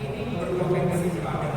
Ini berpotensi pada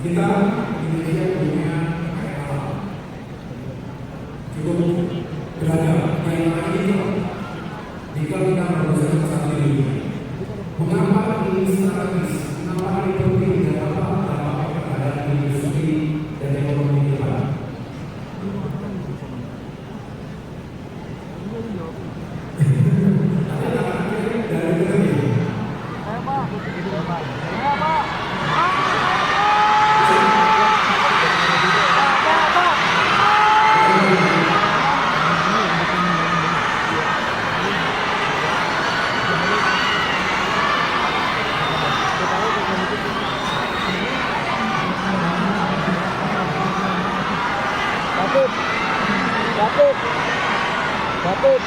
Kita Indonesia punya kekayaan alam cukup beragam. Yang lain jika kita berusaha bersama diri, mengapa ini strategis? Mengapa ini penting dan apa dampak terhadap industri dan ekonomi kita? Dapat.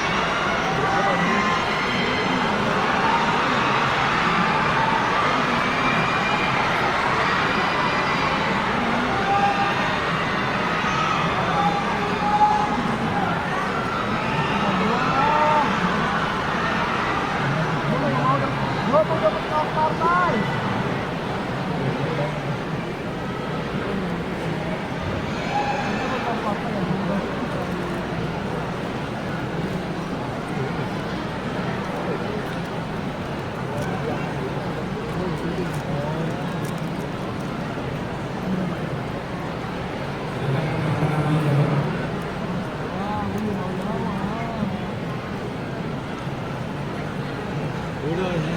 Udah ini,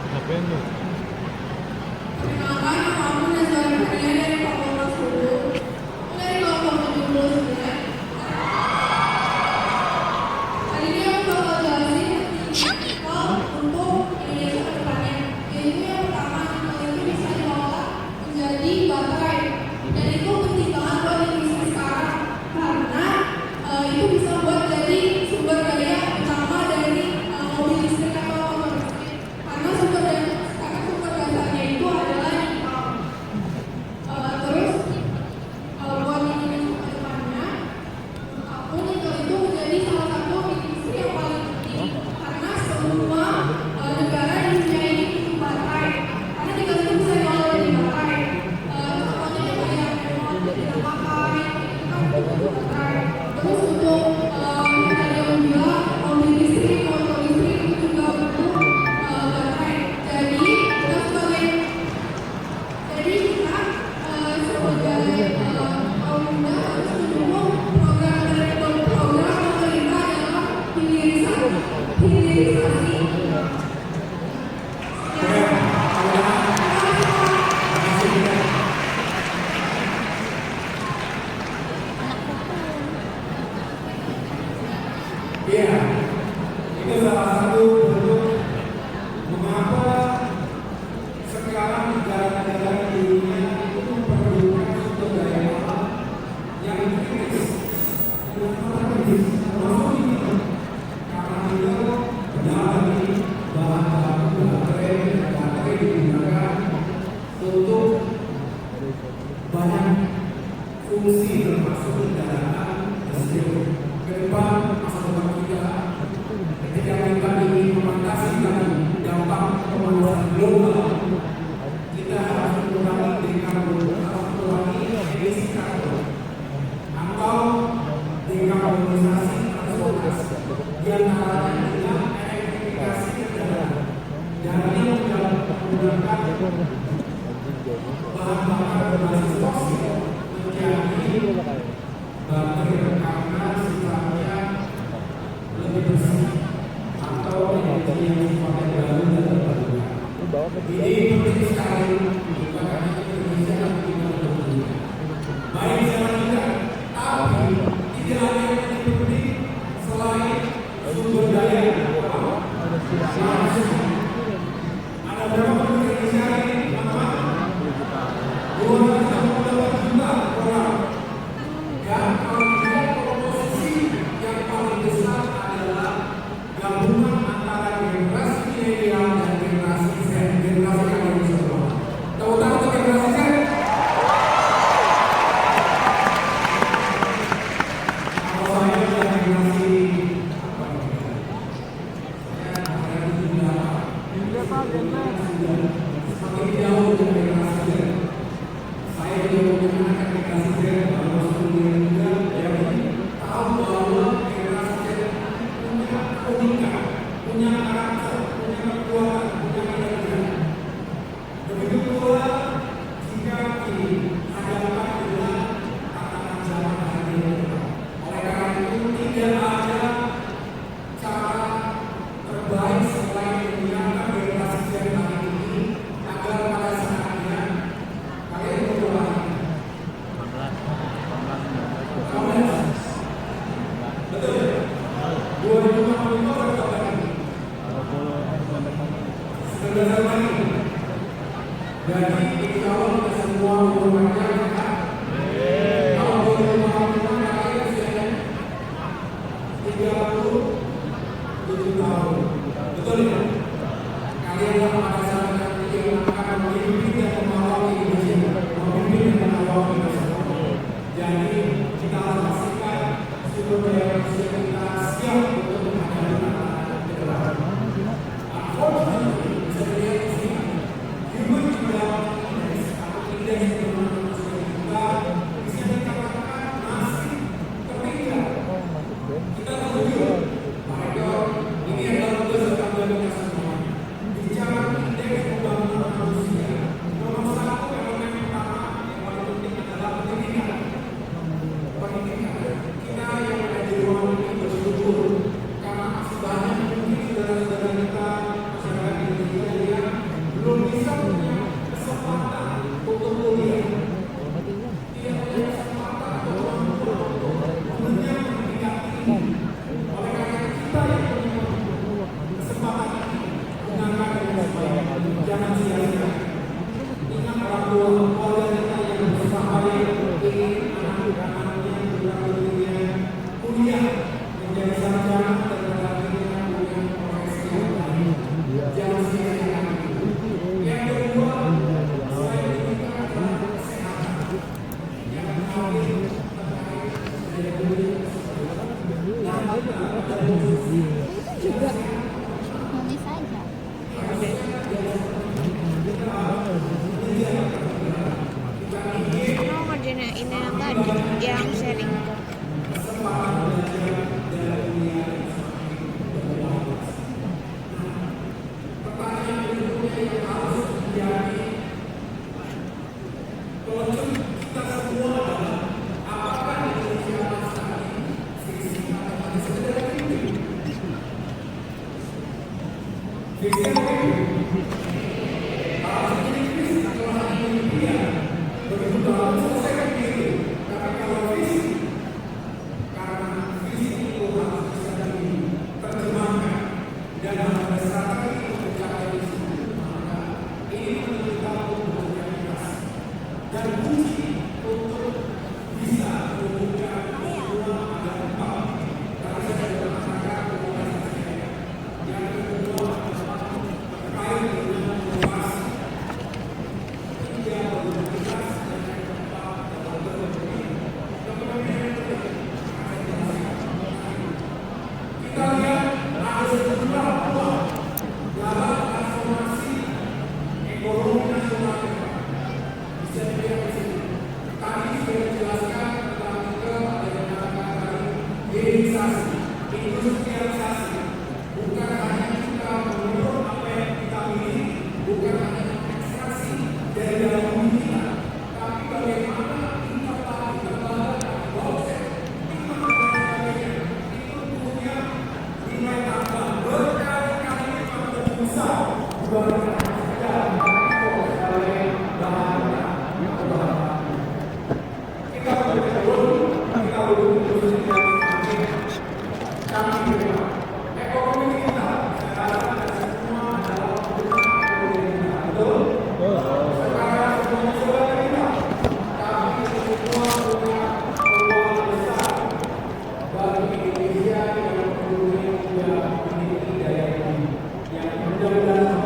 ngapain lu? Perkenalkan, aku Nazar Fania dari Fakultas Hukum dari kelompok 79. Hari ini aku bakal jelasin hal untuk Indonesia ke depannya. Yaitu yang pertama, itu bisa diolah menjadi baterai. Dan itu penting banget buat Indonesia sekarang karena itu bisa buat jadi sumber daya utama dari mobil listrik atau motor listrik. Karena sumber dasarnya itu adalah nikel. Terus buat Indonesia ke depannya, aku nikel itu menjadi salah satu industri yang paling penting karena semua negara di dunia ini butuh baterai. Karena nikel itu bisa diolah jadi baterai. Contohnya kayak remote kita pakai itu kan butuh baterai. Terus untuk ada yang bilang mobil listrik, motor listrik itu juga butuh baterai. Jadi kita sebagai kaum muda harus mendukung program pemerintah dalam hilirisasi. Iya, itu salah satu bentuk mengapa sekarang negara-negara di dunia itu memperlukan sumber daya alam yang kritis. Kenapa kritis? Karena itu benar ini bahan baterai digunakan untuk banyak fungsi termasuk kendaraan listrik. Ke depan masa depan kita ketika kita ingin mematasi dampak pemanasan global, kita harus mengurangi emisi karbon atau dekarbonisasi transportasi yang arahnya dengan elektrifikasi kendaraan dan ini menggunakan bahan bakar berbasis fosil menjadi baterai karena sifatnya lebih bersih atau lebih semakin jauh dengan generasi Z. Saya juga punya anak generasi Z, baru masuk kuliah juga, jadi tahu bahwa generasi Z punya logika, punya karakter, punya kekuatan, punya kinerja. Begitu pula jika dihadapkan dengan tatanan zaman hari ini. Oleh karena itu tidak ada cara terbaik selain menyiapkan generasi Z hari ini agar pada saatnya kalian berdoa. Betul ya? 2050 berapa lagi? 19 lagi. Jadi insya Allah kita semua berpanjang kan? Tahun 2050 kalian usianya 37 tahun. Betul ya? Kalian pada saat nanti yang akan memimpin dan mengawal Indonesia, memimpin dan mengawal Indonesia. Jadi kita harus pastikan sumber daya manusia kita siap untuk menghadapi tantangan ke depan. Unfortunately, bisa dilihat di sini, human development index atau indeks perkembangan manusia kita bisa dikatakan masih tertinggal. Kita setuju, mereka ini adalah tugas dan tanggung jawab kita semua. Bicara indeks pembangunan manusia, nomor satu elemen pertama yang paling penting adalah pendidikan. Pendidikan kita yang ada di ruang ini bersyukur karena masih banyak mungkin saudara-saudara kita masyarakat Indonesia yang belum bisa punya kesempatan untuk kuliah, tidak punya kesempatan untuk mengenyam pendidikan ini. Oleh karena kita yang punya kesempatan ini gunakan dengan baik, jangan sia-siakan. Ingat orang tua keluarga kita yang bersahabat ingin anak-anaknya punya kuliah menjadi sarjana dan akhirnya punya profesi yang baik. Jangan sia-siakan itu. Yang kedua, selain pendidikan adalah kesehatan. Yang terakhir terkait daya beli. Dan kita ada Juga nanti saja. Mau ngerjain ini yang tadi, yang sharing. Industrialisasi bukan hanya kita menurut apa yang kita miliki, bukan hanya ekstraksi dari dalam bumi kita, tapi bagaimana kita tahu terbalakan bauxite, timah dan sebagainya itu punya nilai tambah berkali-kali lipat lebih besar dibandingkan saja sebagai bahan atau bahan. Kita kami ekonomi kita sekarang semua adalah ekonomi kita, betul? Sekarang semua saudara kita, kami semua punya peluang besar bagi Indonesia yang kemudian juga memiliki daya beli yang mudah-mudahan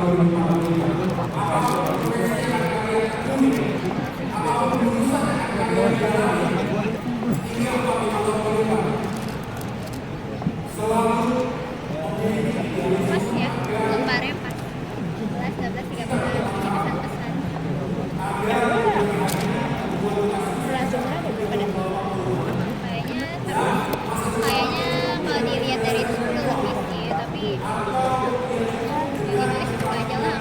Pas ya, lembarnya pas. 11, 12, 13, ini pesan-pesan. Sebelah daripada kayaknya kalau dilihat dari itu 10 lebih sih, tapi ditulis itu aja lah.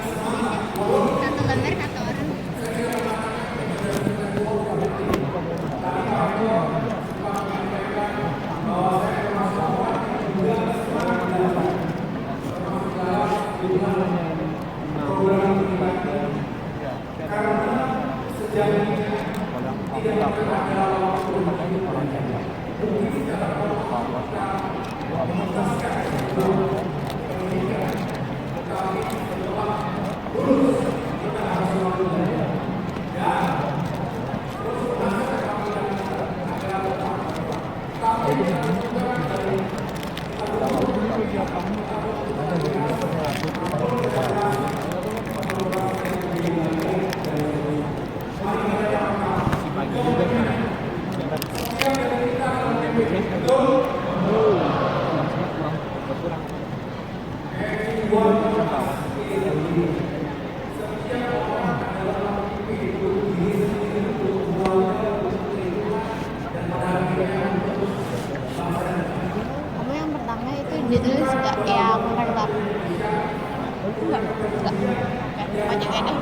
Satu lembar satu orang. Kamu yang pertama itu ditulis nggak yang ngerbak? Enggak. Oke, aja deh.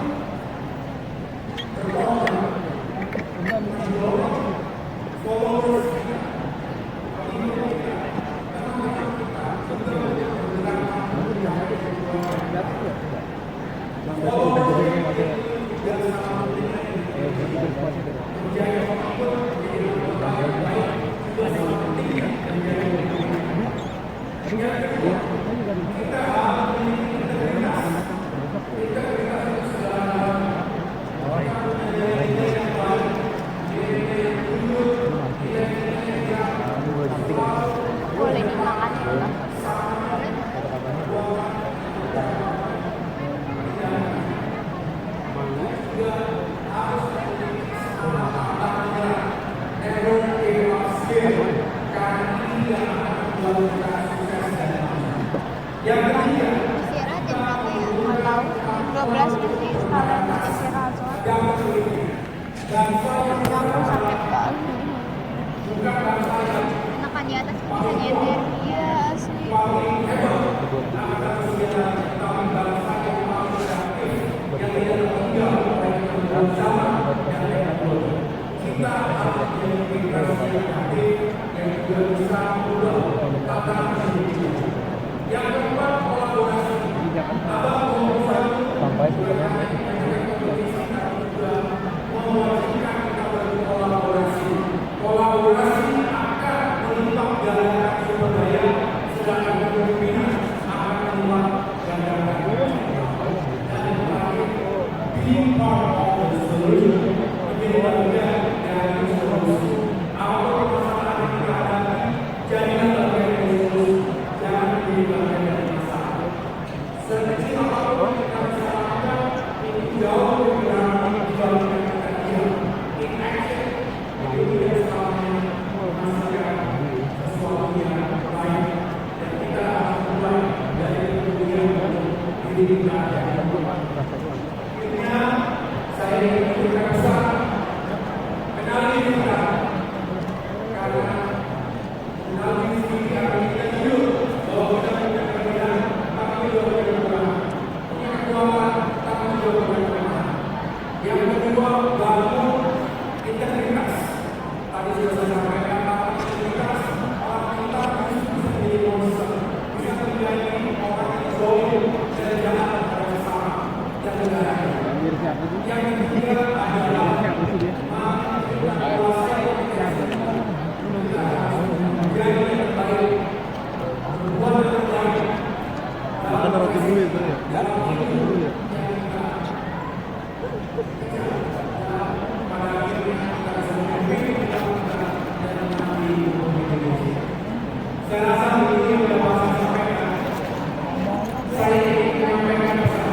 Boleh dimakan ya? Istirahat jam berapa ya? Nggak tahu. 12 nanti sekalian istirahat soalnya. Ganggu sakit banget. Makan di atas bisa nyender. Iya asli. Sampai sebenarnya makan roti dulu ya, Bro, ya? Makan roti dulu ya. Saya rasa ini yang dapat saya sampaikan. Saya ingin menyampaikan pesan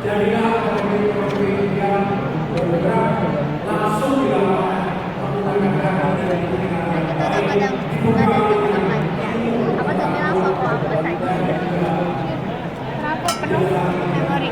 Kita udah kadang nggak ada TikTok aja. Aku tuh bilang foto aku saja. Kenapa penuh memori?